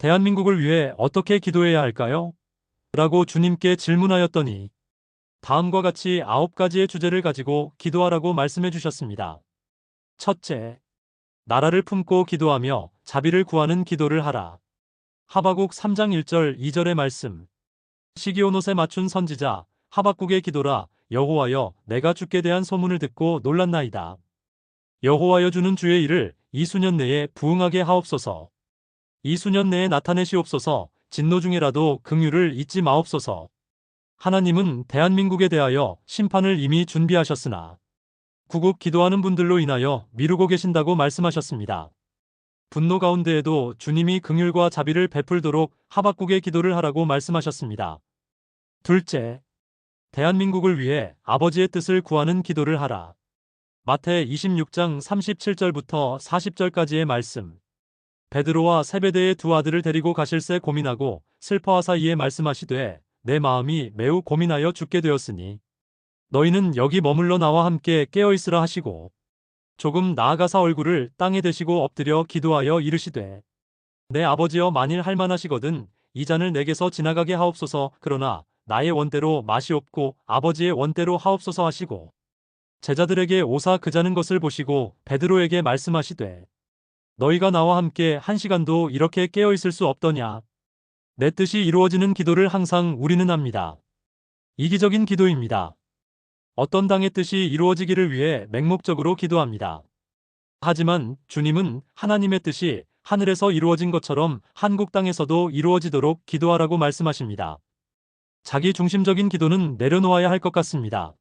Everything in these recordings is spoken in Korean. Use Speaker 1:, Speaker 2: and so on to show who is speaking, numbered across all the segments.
Speaker 1: 대한민국을 위해 어떻게 기도해야 할까요? 라고 주님께 질문하였더니 다음과 같이 9가지의 주제를 가지고 기도하라고 말씀해 주셨습니다. 첫째, 나라를 품고 기도하며 자비를 구하는 기도를 하라. 하박국 3장 1절 2절의 말씀. 시기온옷에 맞춘 선지자 하박국의 기도라. 여호와여, 내가 주께 대한 소문을 듣고 놀랐나이다. 여호와여, 주는 주의 일을 이 수년 내에 부응하게 하옵소서. 이 수년 내에 나타내시옵소서. 진노 중에라도 긍휼을 잊지 마옵소서. 하나님은 대한민국에 대하여 심판을 이미 준비하셨으나 구국 기도하는 분들로 인하여 미루고 계신다고 말씀하셨습니다. 분노 가운데에도 주님이 긍휼과 자비를 베풀도록 하박국의 기도를 하라고 말씀하셨습니다. 둘째, 대한민국을 위해 아버지의 뜻을 구하는 기도를 하라. 마태 26장 37절부터 40절까지의 말씀. 베드로와 세베대의 두 아들을 데리고 가실새 고민하고 슬퍼하사 이에 말씀하시되 내 마음이 매우 고민하여 죽게 되었으니 너희는 여기 머물러 나와 함께 깨어있으라 하시고 조금 나아가사 얼굴을 땅에 대시고 엎드려 기도하여 이르시되 내 아버지여, 만일 할만하시거든 이 잔을 내게서 지나가게 하옵소서. 그러나 나의 원대로 마시옵고 아버지의 원대로 하옵소서 하시고 제자들에게 오사 그자는 것을 보시고 베드로에게 말씀하시되 너희가 나와 함께 1시간도 이렇게 깨어있을 수 없더냐. 내 뜻이 이루어지는 기도를 항상 우리는 합니다. 이기적인 기도입니다. 어떤 당의 뜻이 이루어지기를 위해 맹목적으로 기도합니다. 하지만 주님은 하나님의 뜻이 하늘에서 이루어진 것처럼 한국 땅에서도 이루어지도록 기도하라고 말씀하십니다. 자기 중심적인 기도는 내려놓아야 할 것 같습니다.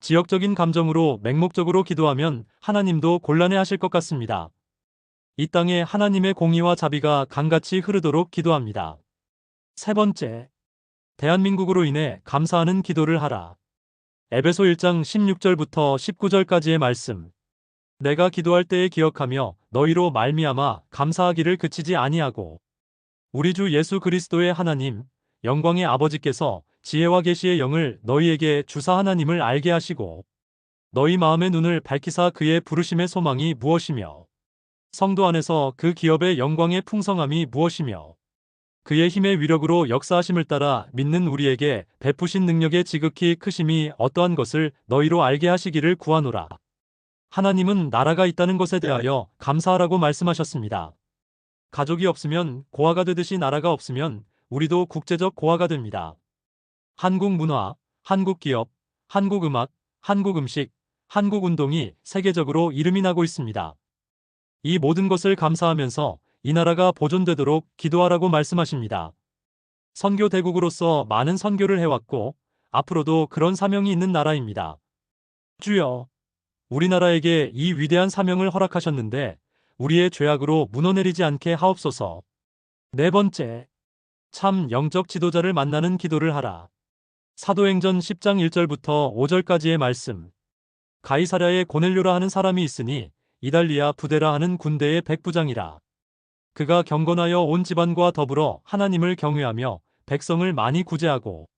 Speaker 1: 지역적인 감정으로 맹목적으로 기도하면 하나님도 곤란해하실 것 같습니다. 이 땅에 하나님의 공의와 자비가 강같이 흐르도록 기도합니다. 세 번째, 대한민국으로 인해 감사하는 기도를 하라. 에베소 1장 16절부터 19절까지의 말씀. 내가 기도할 때에 기억하며 너희로 말미암아 감사하기를 그치지 아니하고 우리 주 예수 그리스도의 하나님 영광의 아버지께서 지혜와 계시의 영을 너희에게 주사 하나님을 알게 하시고 너희 마음의 눈을 밝히사 그의 부르심의 소망이 무엇이며 성도 안에서 그 기업의 영광의 풍성함이 무엇이며 그의 힘의 위력으로 역사하심을 따라 믿는 우리에게 베푸신 능력의 지극히 크심이 어떠한 것을 너희로 알게 하시기를 구하노라. 하나님은 나라가 있다는 것에 대하여 감사하라고 말씀하셨습니다. 가족이 없으면 고아가 되듯이 나라가 없으면 우리도 국제적 고아가 됩니다. 한국 문화, 한국 기업, 한국 음악, 한국 음식, 한국 운동이 세계적으로 이름이 나고 있습니다. 이 모든 것을 감사하면서 이 나라가 보존되도록 기도하라고 말씀하십니다. 선교 대국으로서 많은 선교를 해왔고 앞으로도 그런 사명이 있는 나라입니다. 주여, 우리나라에게 이 위대한 사명을 허락하셨는데 우리의 죄악으로 무너내리지 않게 하옵소서. 네 번째, 참 영적 지도자를 만나는 기도를 하라. 사도행전 10장 1절부터 5절까지의 말씀. 가이사랴에 고넬료라 하는 사람이 있으니 이달리아 부데라 하는 군대의 백부장이라. 그가 경건하여 온 집안과 더불어 하나님을 경외하며 백성을 많이 구제하고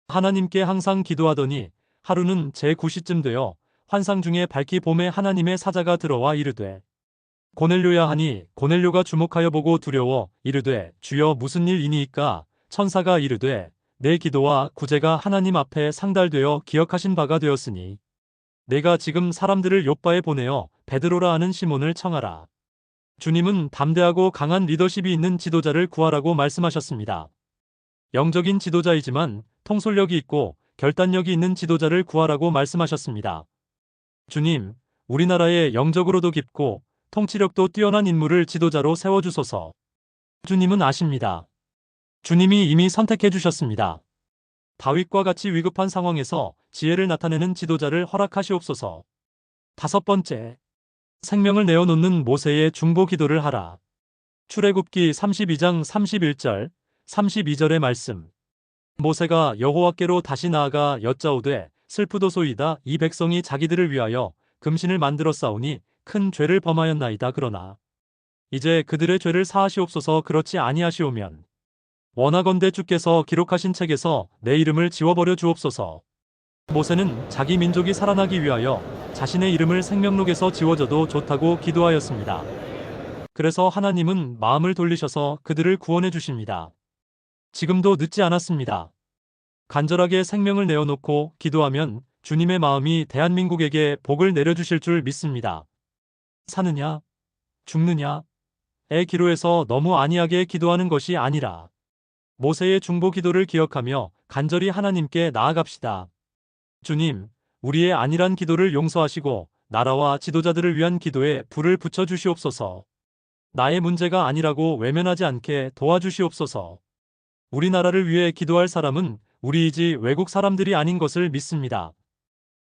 Speaker 1: 하나님께 항상 기도하더니 하루는 제9시쯤 되어 환상 중에 밝히 봄에 하나님의 사자가 들어와 이르되 고넬료야 하니 고넬료가 주목하여 보고 두려워 이르되 주여 무슨 일이니이까. 천사가 이르되 내 기도와 구제가 하나님 앞에 상달되어 기억하신 바가 되었으니 내가 지금 사람들을 욥바에 보내어 베드로라 하는 시몬을 청하라. 주님은 담대하고 강한 리더십이 있는 지도자를 구하라고 말씀하셨습니다. 영적인 지도자이지만 통솔력이 있고 결단력이 있는 지도자를 구하라고 말씀하셨습니다. 주님, 우리나라에 영적으로도 깊고 통치력도 뛰어난 인물을 지도자로 세워주소서. 주님은 아십니다. 주님이 이미 선택해 주셨습니다. 다윗과 같이 위급한 상황에서 지혜를 나타내는 지도자를 허락하시옵소서. 다섯 번째, 생명을 내어놓는 모세의 중보 기도를 하라. 출애굽기 32장 31절, 32절의 말씀. 모세가 여호와께로 다시 나아가 여짜오되 슬프도소이다. 이 백성이 자기들을 위하여 금신을 만들어 싸우니 큰 죄를 범하였나이다. 그러나 이제 그들의 죄를 사하시옵소서. 그렇지 아니하시오면 원하건대 주께서 기록하신 책에서 내 이름을 지워버려 주옵소서. 모세는 자기 민족이 살아나기 위하여 자신의 이름을 생명록에서 지워져도 좋다고 기도하였습니다. 그래서 하나님은 마음을 돌리셔서 그들을 구원해 주십니다. 지금도 늦지 않았습니다. 간절하게 생명을 내어놓고 기도하면 주님의 마음이 대한민국에게 복을 내려주실 줄 믿습니다. 사느냐, 죽느냐의 기로에서 너무 안이하게 기도하는 것이 아니라 모세의 중보 기도를 기억하며 간절히 하나님께 나아갑시다. 주님, 우리의 안일한 기도를 용서하시고 나라와 지도자들을 위한 기도에 불을 붙여 주시옵소서. 나의 문제가 아니라고 외면하지 않게 도와주시옵소서. 우리나라를 위해 기도할 사람은 우리이지 외국 사람들이 아닌 것을 믿습니다.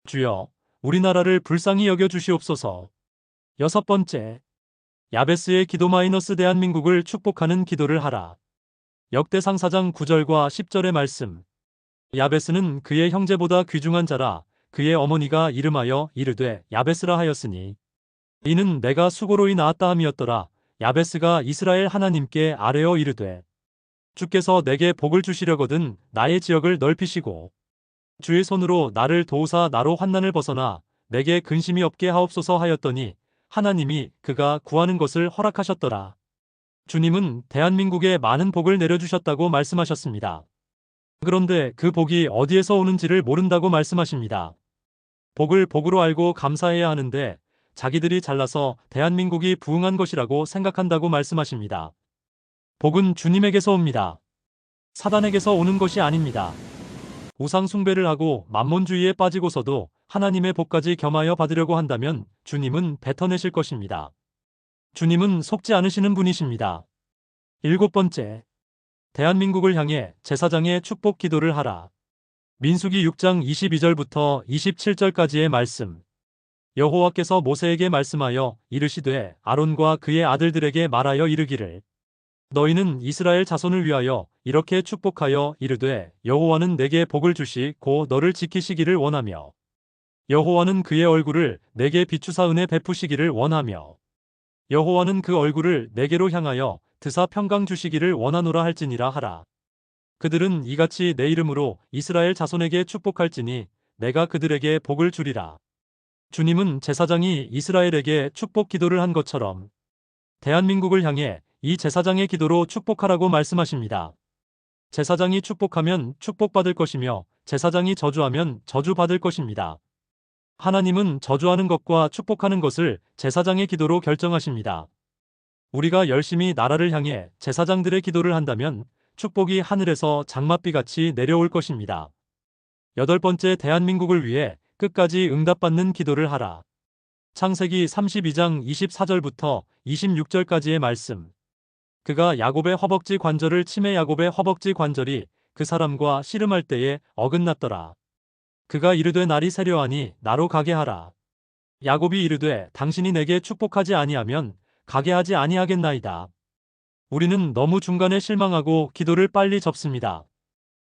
Speaker 1: 주여, 우리나라를 불쌍히 여겨 주시옵소서. 6번째, 야베스의 기도 마이너스 대한민국을 축복하는 기도를 하라. 역대상 4장 9절과 10절의 말씀. 야베스는 그의 형제보다 귀중한 자라. 그의 어머니가 이름하여 이르되 야베스라 하였으니 이는 내가 수고로이 낳았다 함이었더라. 야베스가 이스라엘 하나님께 아뢰어 이르되 주께서 내게 복을 주시려거든 나의 지역을 넓히시고 주의 손으로 나를 도우사 나로 환난을 벗어나 내게 근심이 없게 하옵소서 하였더니 하나님이 그가 구하는 것을 허락하셨더라. 주님은 대한민국에 많은 복을 내려주셨다고 말씀하셨습니다. 그런데 그 복이 어디에서 오는지를 모른다고 말씀하십니다. 복을 복으로 알고 감사해야 하는데 자기들이 잘나서 대한민국이 부흥한 것이라고 생각한다고 말씀하십니다. 복은 주님에게서 옵니다. 사단에게서 오는 것이 아닙니다. 우상 숭배를 하고 만몬주의에 빠지고서도 하나님의 복까지 겸하여 받으려고 한다면 주님은 뱉어내실 것입니다. 주님은 속지 않으시는 분이십니다. 7번째, 대한민국을 향해 제사장의 축복 기도를 하라. 민수기 6장 22절부터 27절까지의 말씀. 여호와께서 모세에게 말씀하여 이르시되 아론과 그의 아들들에게 말하여 이르기를 너희는 이스라엘 자손을 위하여 이렇게 축복하여 이르되 여호와는 내게 복을 주시고 너를 지키시기를 원하며 여호와는 그의 얼굴을 내게 비추사 은혜 베푸시기를 원하며 여호와는 그 얼굴을 내게로 향하여 드사 평강 주시기를 원하노라 할지니라 하라. 그들은 이같이 내 이름으로 이스라엘 자손에게 축복할지니 내가 그들에게 복을 주리라. 주님은 제사장이 이스라엘에게 축복 기도를 한 것처럼 대한민국을 향해 이 제사장의 기도로 축복하라고 말씀하십니다. 제사장이 축복하면 축복받을 것이며 제사장이 저주하면 저주받을 것입니다. 하나님은 저주하는 것과 축복하는 것을 제사장의 기도로 결정하십니다. 우리가 열심히 나라를 향해 제사장들의 기도를 한다면 축복이 하늘에서 장맛비같이 내려올 것입니다. 8번째, 대한민국을 위해 끝까지 응답받는 기도를 하라. 창세기 32장 24절부터 26절까지의 말씀. 그가 야곱의 허벅지 관절을 치매 야곱의 허벅지 관절이 그 사람과 씨름할 때에 어긋났더라. 그가 이르되 날이 새려하니 나로 가게 하라. 야곱이 이르되 당신이 내게 축복하지 아니하면 가게 하지 아니하겠나이다. 우리는 너무 중간에 실망하고 기도를 빨리 접습니다.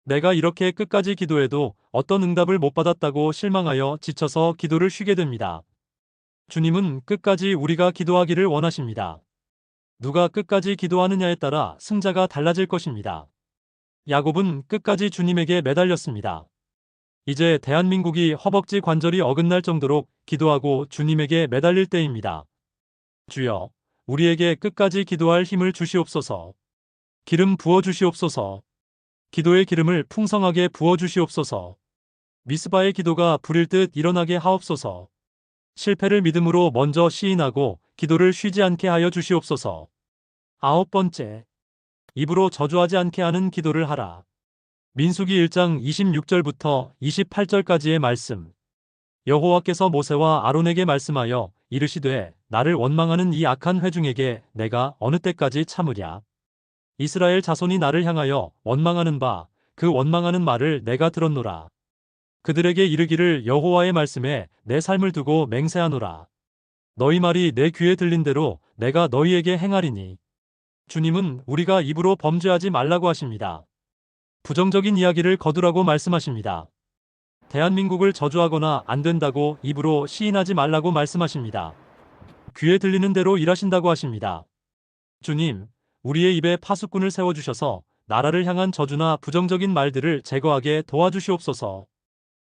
Speaker 1: 내가 이렇게 끝까지 기도해도 어떤 응답을 못 받았다고 실망하여 지쳐서 기도를 쉬게 됩니다. 주님은 끝까지 우리가 기도하기를 원하십니다. 누가 끝까지 기도하느냐에 따라 승자가 달라질 것입니다. 야곱은 끝까지 주님에게 매달렸습니다. 이제 대한민국이 허벅지 관절이 어긋날 정도로 기도하고 주님에게 매달릴 때입니다. 주여, 우리에게 끝까지 기도할 힘을 주시옵소서. 기름 부어 주시옵소서. 기도의 기름을 풍성하게 부어 주시옵소서. 미스바의 기도가 불일 듯 일어나게 하옵소서. 실패를 믿음으로 먼저 시인하고 기도를 쉬지 않게 하여 주시옵소서. 9번째, 입으로 저주하지 않게 하는 기도를 하라. 민수기 1장 26절부터 28절까지의 말씀. 여호와께서 모세와 아론에게 말씀하여 이르시되 나를 원망하는 이 악한 회중에게 내가 어느 때까지 참으랴. 이스라엘 자손이 나를 향하여 원망하는 바 그 원망하는 말을 내가 들었노라. 그들에게 이르기를 여호와의 말씀에 내 삶을 두고 맹세하노라. 너희 말이 내 귀에 들린 대로 내가 너희에게 행하리니. 주님은 우리가 입으로 범죄하지 말라고 하십니다. 부정적인 이야기를 거두라고 말씀하십니다. 대한민국을 저주하거나 안 된다고 입으로 시인하지 말라고 말씀하십니다. 귀에 들리는 대로 일하신다고 하십니다. 주님, 우리의 입에 파수꾼을 세워주셔서 나라를 향한 저주나 부정적인 말들을 제거하게 도와주시옵소서.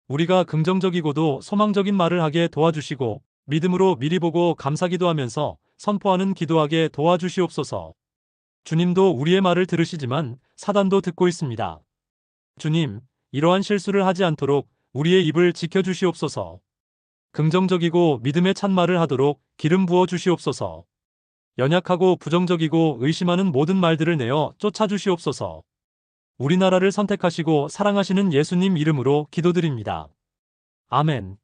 Speaker 1: 우리가 긍정적이고도 소망적인 말을 하게 도와주시고 믿음으로 미리 보고 감사기도 하면서 선포하는 기도하게 도와주시옵소서. 주님도 우리의 말을 들으시지만 사단도 듣고 있습니다. 주님, 이러한 실수를 하지 않도록 우리의 입을 지켜주시옵소서. 긍정적이고 믿음의 찬말을 하도록 기름 부어 주시옵소서. 연약하고 부정적이고 의심하는 모든 말들을 내어 쫓아주시옵소서. 우리나라를 선택하시고 사랑하시는 예수님 이름으로 기도드립니다. 아멘.